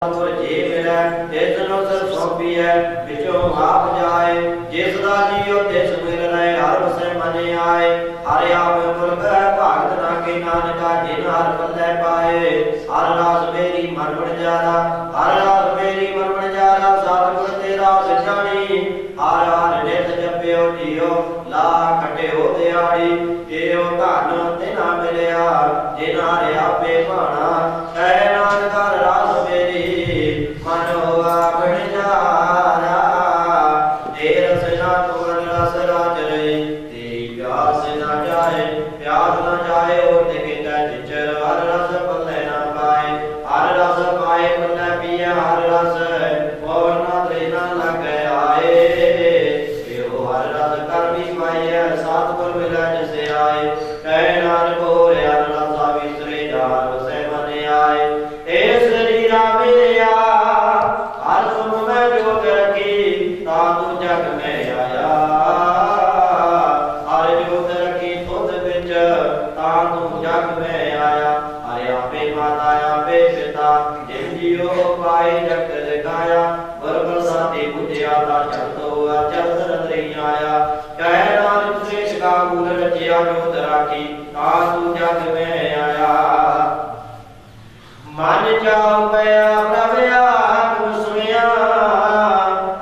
जे मिलै तिस नो सिर सौंपीऐ विचों आप जाए जिस दा जियो तिस मिल रहे हर उसे मने आए हर आप मुल्क है भागत ना के नानका जिन हर पल्ले पाए हर रास मेरी मन बन जारा हर रास मेरी मन बन जारा सतगुर तेरा सजानी हर हर नित जपियो जियो ला खटे हो दिहाड़ी एओ धन तिना मिलिया जिन हर आपे भाना कह नानक हर रास मेरी मन हुआ बन जारा तेर सना तुमन रस राज रहे तेरी प्यास न जाए प्यास न जाए और देखे जिचर हर रस पल्ले न पाए हर रस पाए पल्ले पिए हर रस पवन न लग आए यो हर रस कर भी पाइए सतगुर मिले जिसे आए कह नानक हो हर रसा विसरे जार से मन आए ए शरीरा मेरा हर तुम मैं जोग रखी तातु जग में आया हर जोग रखी तुद बिच तातु जग में आया हरे आपे माता आपे पिता जिन जियो पाए जग दिखाया वर प्रसादी बुझिया ता चलतो चलत रतरी आया कह नानक शेष का मूल रचिया जोत राखी तातु जग में आया मन जाओ गया प्रभु आत्म सुनिया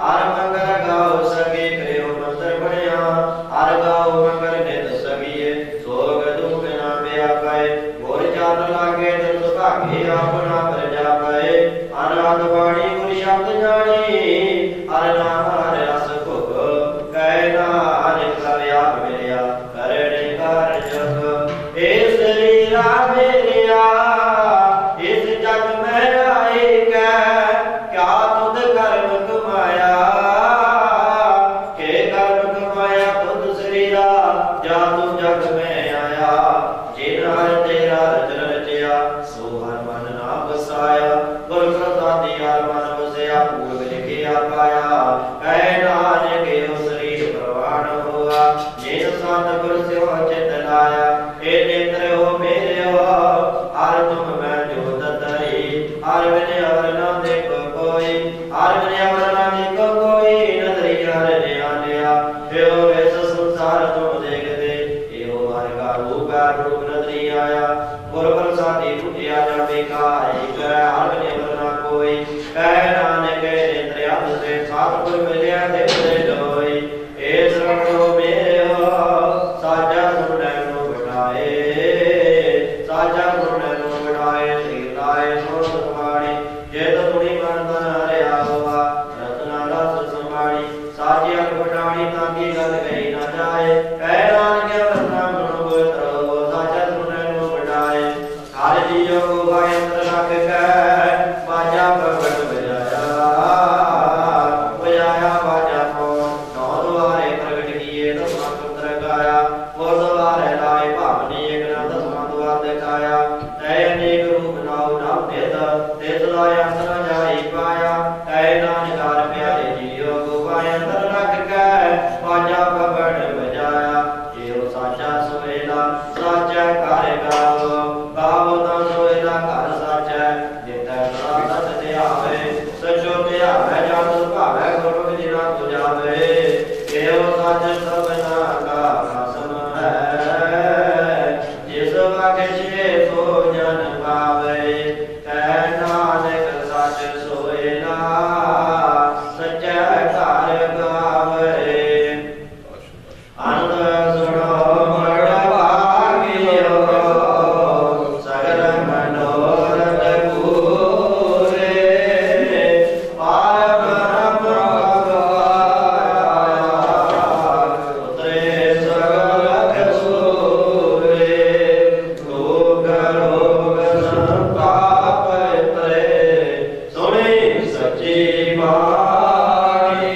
हर मंगल गाओ सगे करो मंत्र बढ़िया हर गाओ मंगल नित सगिए सोग दुख न बेया पाए मोर जान लागे दिल भागे अपना प्रजा पाए अनाथ वाणी गुरु शब्द जानी हर नाम हर रस भुग कह नानक प्रभु आप मिलिया करने कर जग ए शरीरा मेरिया इस जग में आए क्या तुद कर्म कमाया के कर्म कमाया तुद शरीरा जा तू जग में आया जिन हर तेरा रचन रचिया सो हर मन ना बसाया गुर प्रसादी हर मन बसया पूर्व लिखिया पाया कह नानक यो शरीर प्रवाण हुआ जिन सतगुर से चित लाया ए नेत्र हो मेरे हो हर तुम मैं जोत तरी हर बिन अवर न देखो कोई हर बिन अवर न देखो कोई नजरी हर नया नया यो वैसा संसार तुम देखते यो हर का रूप नजरी आया गुर प्रसादी बुझिया जाबे का एक हर बिन अवर न कोई कह नानक नेत्र अध से सतगुर मिलिया देखते लोई ए श्रवण हो मेरे हो साजा सुन नो बिठाए साजा सुन नो बिठाए श्रीलाए सुन समाणी जेत तुणी मन तन हरिया हुआ रत्ना रस समाणी साजिया बिठाणी ताकि गल गई न जाए कह नानक रत्ना गुण गोत्र साजा सुन नो बिठाए हर जियो को गायंत्र लग कह बाजा प्रगट बजाया बजाया बाजा को नौ द्वारे प्रगट किए दसवां पुत्र गाया और द्वारे लाए भावनी एक न दसवां द्वार दिखाया नए अनेक रूप नाव नाम देत लाया अंतर जाई पाया कह नानक हर प्यारे जियो को गायंत्र रख के बाजा प्रगट बजाया जियो साचा सोएला साचा कार्य गावो गावो ता सोएला घर साचा जिते सत ते आवे सचो ते आवे जात भावे गुरु जिना को जावे एओ सच सबना का कसम है जिस वाके सो जन पावे कह नानक सच सोएला सच्चा घर गावे आनंद सुनो मर भागियो सगल मनोरथ पूरे पार ब्रह्म उतरे सगल सूरे रोग रोग संताप तरे सुने सच्ची बाणी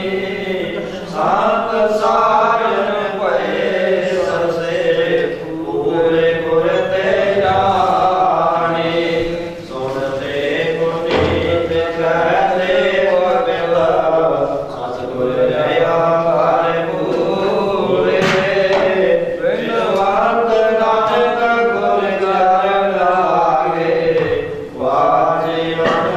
सात सारन पए सरसे पूरे गुर ते जाने सुनते पुनीत कहते बिल सतगुर दया हर पूरे विद्वान नानक गुर घर लागे वाजे मन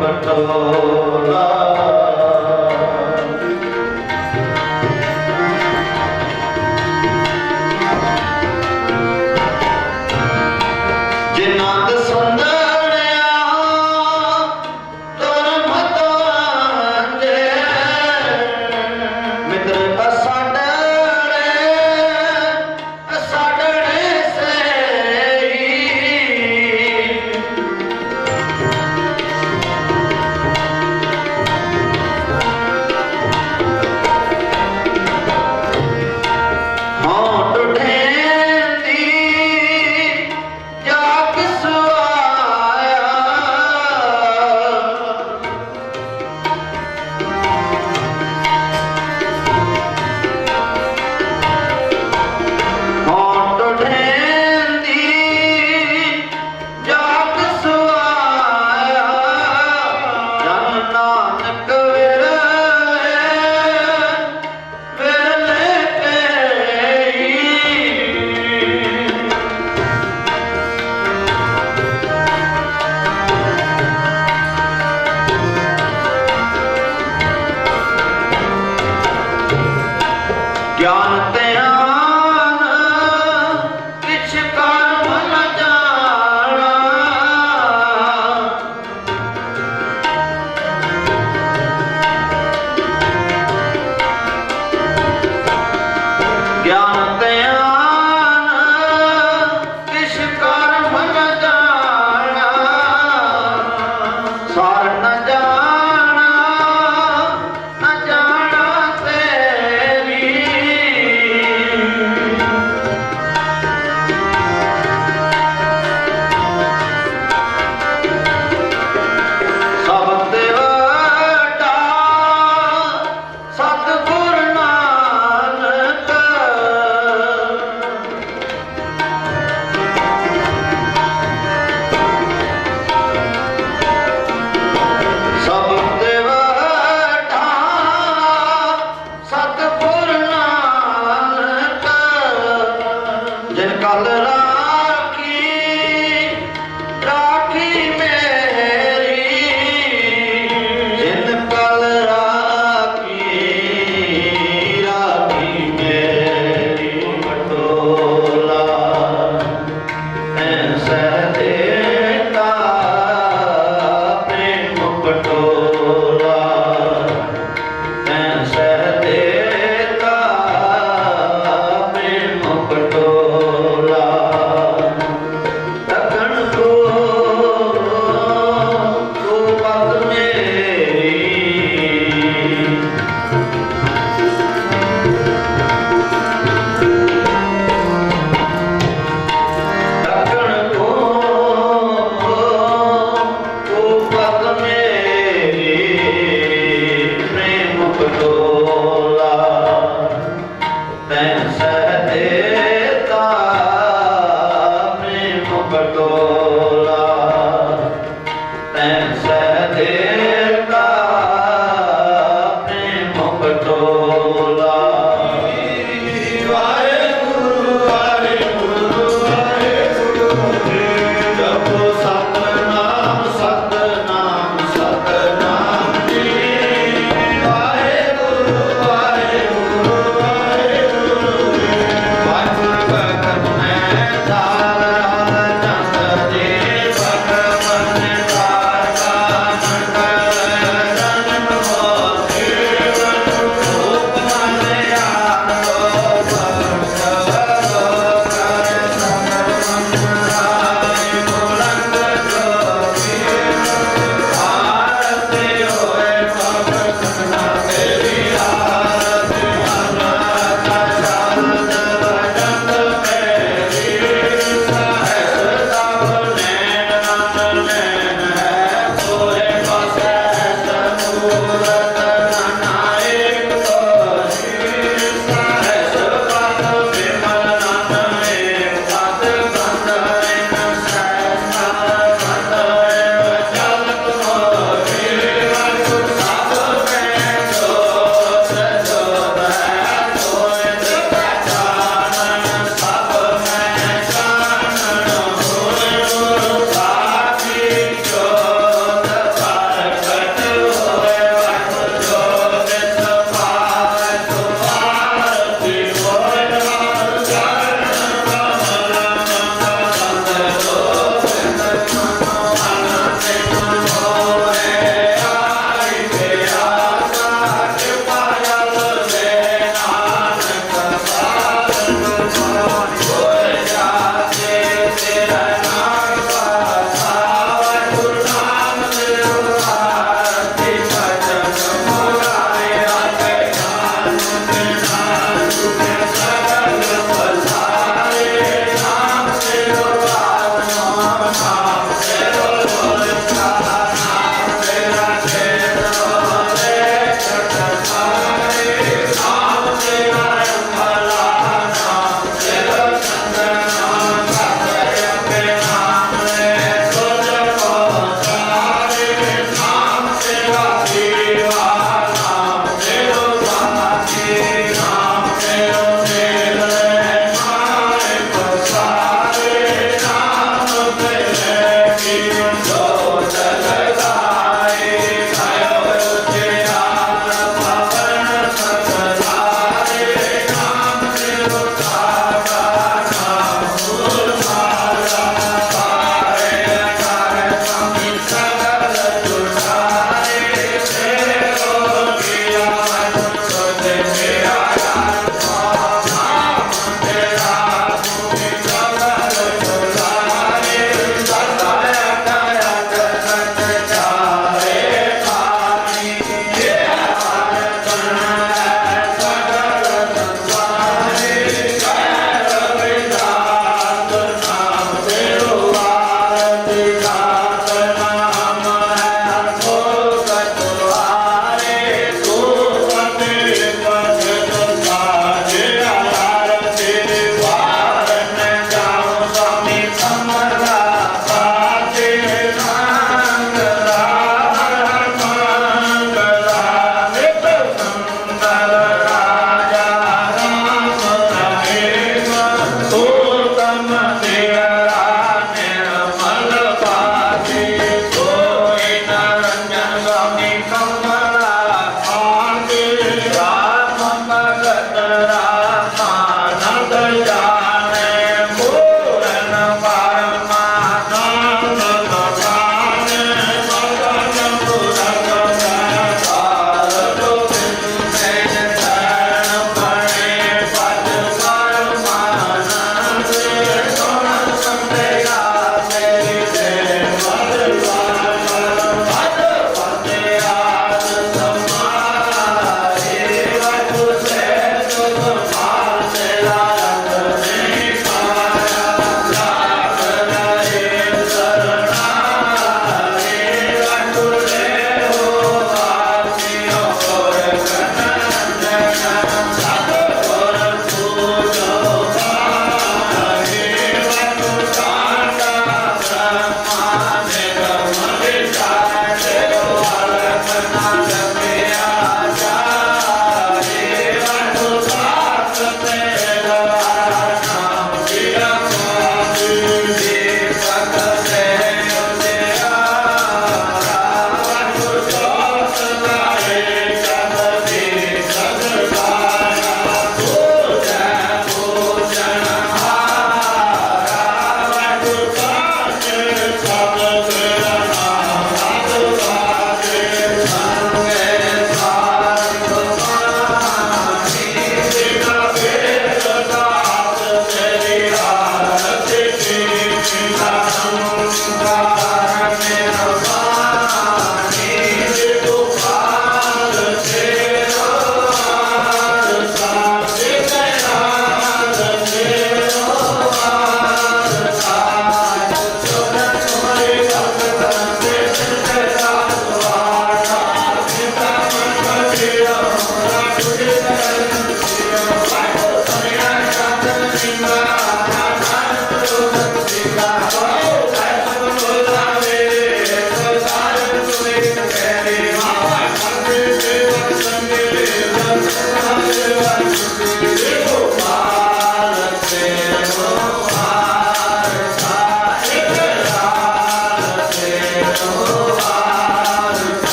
ਪਟੋਲਾ।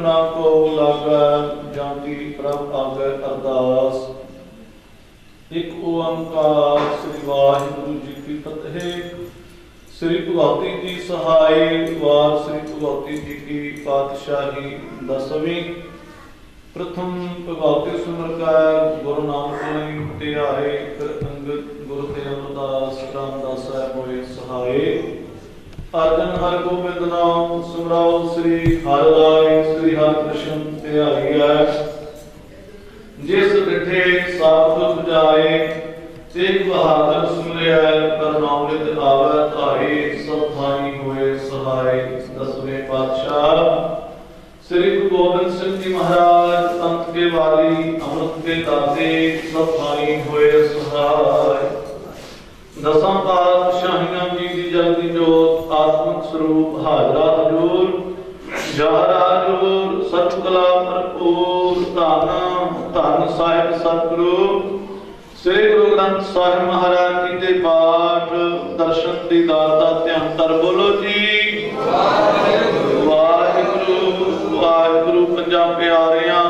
ना को लागा जाती प्रभ आगे अरदास। एक ओंकार श्री वाहिगुरु जी की फतेह। श्री भगवती जी सहाय वार श्री भगवती जी की पातशाही 10वीं। प्रथम भगवती सिमर का गुरु नानक नहीं ते आए, फिर अंगद गुरु ते अमरदास रामदास साहब होए सहाय। अर्जन हर गोबिंद नाम सिमराओ श्री हर राय, श्री हर कृष्ण ते आई है। जिस डिठे साबत बजाए, तेग बहादुर सुमरिया, कर नामृत आवे ताई, सब थाई होए सहाय। 10वें पातशाह श्री गुरु गोबिंद सिंह जी महाराज, पंथ के वाली अमृत के दाते, सब थाई होए सहाय। 10 पातशाहियां जी दी जगती जोत, आत्मक स्वरूप हाजरा हजूर, जहरा हजूर, सच कला भरपूर, धन साहिब सतगुरु श्री गुरु ग्रंथ साहिब महाराज जी के पाठ दर्शन दीदार दा ध्यान कर बोलो जी वाहिगुरु वाहिगुरु। पंजां प्यारियां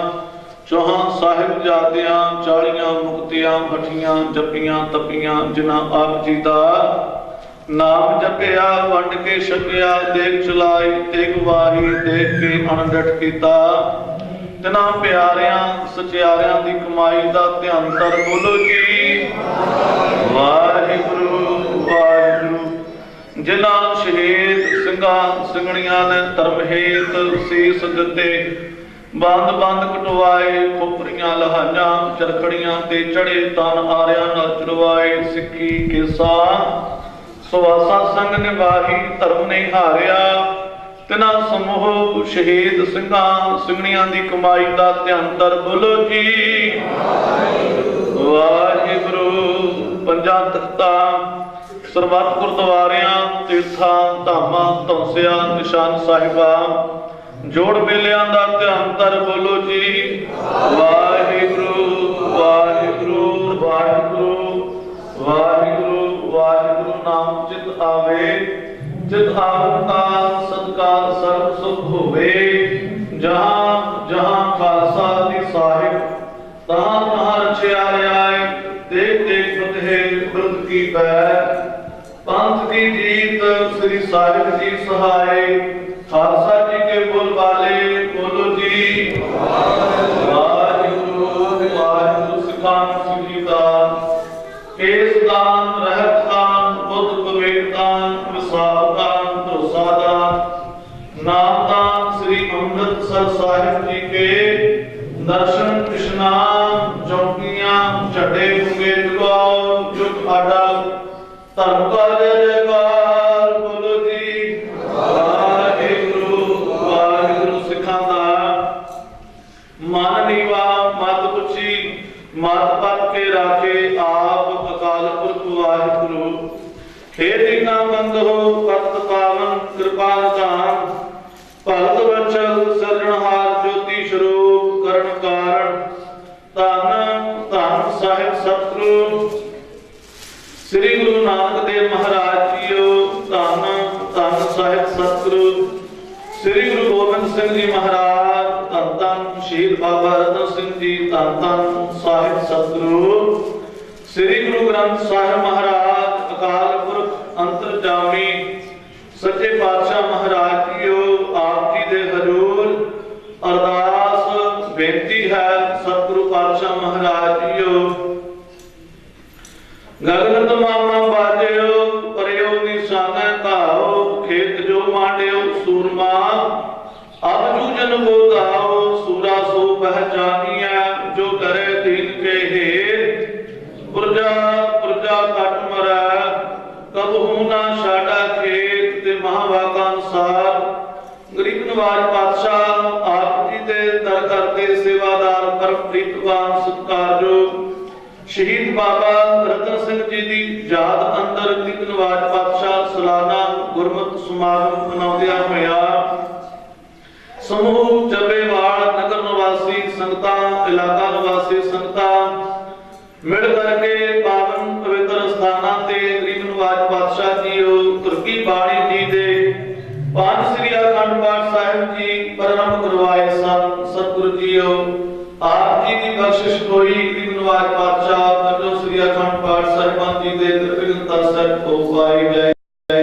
चौहां साहिब जादियां, 40 मुक्तियां भठियां, जपियां तपियां, जिन्हां आप जी दा नाम जपिया, वंड के छकिया, देख चलाई तेग वाही, देख के अणडट कीता। तिन्हां प्यारियां सचियारियां दी कमाई दा ध्यान कर बोलो जी वाहिगुरु वाहिगुरु। जिन्हां शहीद ਸਿੰਘਾਂ ਸਿੰਘਣੀਆਂ ने धर्म हेत सीस दिते, ਬੰਦ ਬੰਦ ਕਟਵਾਏ, ਖੋਪਰੀਆਂ ਲਹਾਈਆਂ, ਚਰਖੜੀਆਂ ਤੇ ਚੜੇ ਤਨ ਆਰਿਆਂ ਨਾਲ ਚੜਵਾਏ। ਸਿੱਖੀ ਕੇਸਾ ਸਵਾਸਾ ਸੰਗ ਨਿਭਾਹੀ, ਧਰਮ ਨਹੀਂ ਹਾਰਿਆ। ਤਿਨਾਂ ਸਮੂਹ ਸ਼ਹੀਦ ਸਿੰਘਾਂ ਸਿੰਘਣੀਆਂ ਦੀ ਕਮਾਈ ਦਾ ਧਿਆਨ ਧਰ ਬੋਲੋ ਜੀ ਵਾਹਿਗੁਰੂ। ਪੰਜਾਂ ਤਖਤਾਂ ਸਰਬੱਤ ਗੁਰਦੁਆਰਿਆਂ, ਤੀਰਥਾਂ, ਧਾਮਾਂ, ਧੌਂਸਿਆਂ, ਨਿਸ਼ਾਨ ਸਾਹਿਬਾਂ, ਜੋੜ ਮੇਲਿਆਂ ਦਾ ਧਿਆਨ ਧਰ ਬੋਲੋ ਜੀ ਵਾਹਿਗੁਰੂ ਵਾਹਿਗੁਰੂ ਵਾਹਿਗੁਰੂ ਵਾਹਿਗੁਰੂ ਵਾਹਿਗੁਰੂ। ਨਾਮ ਚਿਤ ਆਵੇ, ਚਿਤ ਆਵਨ ਦਾ ਸਤਿਕਾਰ ਸਰਬ ਸੁਖ ਹੋਵੇ। ਜਹਾਂ ਜਹਾਂ ਖਾਲਸਾ ਦੀ ਸਾਹਿਬ, ਤਹਾਂ ਤਹਾਂ ਰਚਿਆ ਆਏ। ਦੇਖ ਦੇਖ ਫਤਿਹ ਬਿਰਦ ਕੀ ਪੈ, पंथ की जीत श्री साहिब जी सहाय। खालसा जी के बोल वाले बोलो जी वाहिगुरु वाहिगुरु। सिखान सिखीदान, केसदान, रहतदान, बुद्ध विवेकदान, विसावदान, भरोसादान, नामदान श्री अमृतसर साहिब जी के दर्शन स्नान, चौकियां चढ़े होंगे जुगाओ जुग आडा। धर्म का जय जयकार बोलो जी वाहिगुरु वाहिगुरु। सिखां दा मन नीवा मत पुछी, मत पत के राखे आप अकाल पुरख वाहिगुरु। हे दीना बंद हो पत पावन कृपा निधान, भगत वचल सिरजनहार ज्योति स्वरूप करण कारण। धन धन साहिब सतगुरु श्री गुरु नानक देव महाराज जीओ। धन धन साहिब सतगुरु श्री गुरु गोबिंद सिंह जी महाराज। धन धन शहीद बाबा रतन सिंह जी। धन धन साहिब सतगुरु श्री गुरु ग्रंथ साहिब महाराज। अकाल पुरख अंतरजामी सच्चे पातशाह महाराज जीओ। आप जी दे हजूर अरदास बेनती है सतगुरु पातशाह महाराज जीओ। गगन तमामा बाजियो, परियो निशाना धाओ। खेत जो मांडियो सूरमा, अब जूझन को दाओ। सूरा सो पहचानिया, जो करे दीन के हेत। पुरजा पुरजा कट मरै, कबहू ना छाड़ा खेत। ते महावाका अनुसार गरीब नवाज पातशाह आप जी दे दर करते सेवादार परम प्रीतवान सत्कारयोग शहीद बाबा रतन सिंह जी की याद अंदर गरीब नवाज पातशाह सालाना गुरमत समागम मनाउंदियां होया समूह जबेवाल नगर निवासी संगतां, इलाका निवासी संगतां मिल करके पावन पवित्र स्थानां ते गरीब नवाज पातशाह जीओ तुर्की बाणी जी दे पांच श्री अखंड पाठ साहिब जी प्रारंभ करवाए। ਜੀਓ ਆਪ ਜੀ ਦੀ ਬਖਸ਼ਿਸ਼ ਹੋਈ ਨਿਵਾਜ ਪਾਤਸ਼ਾਹ ਤਜੋ ਸ੍ਰੀ ਅਖੰਡ ਪਾਠ ਸਾਹਿਬਾਨ ਜੀ ਦੇ ਦਰਗਾਹ ਤੱਕ ਹੋ ਪਾਈ ਗਏ।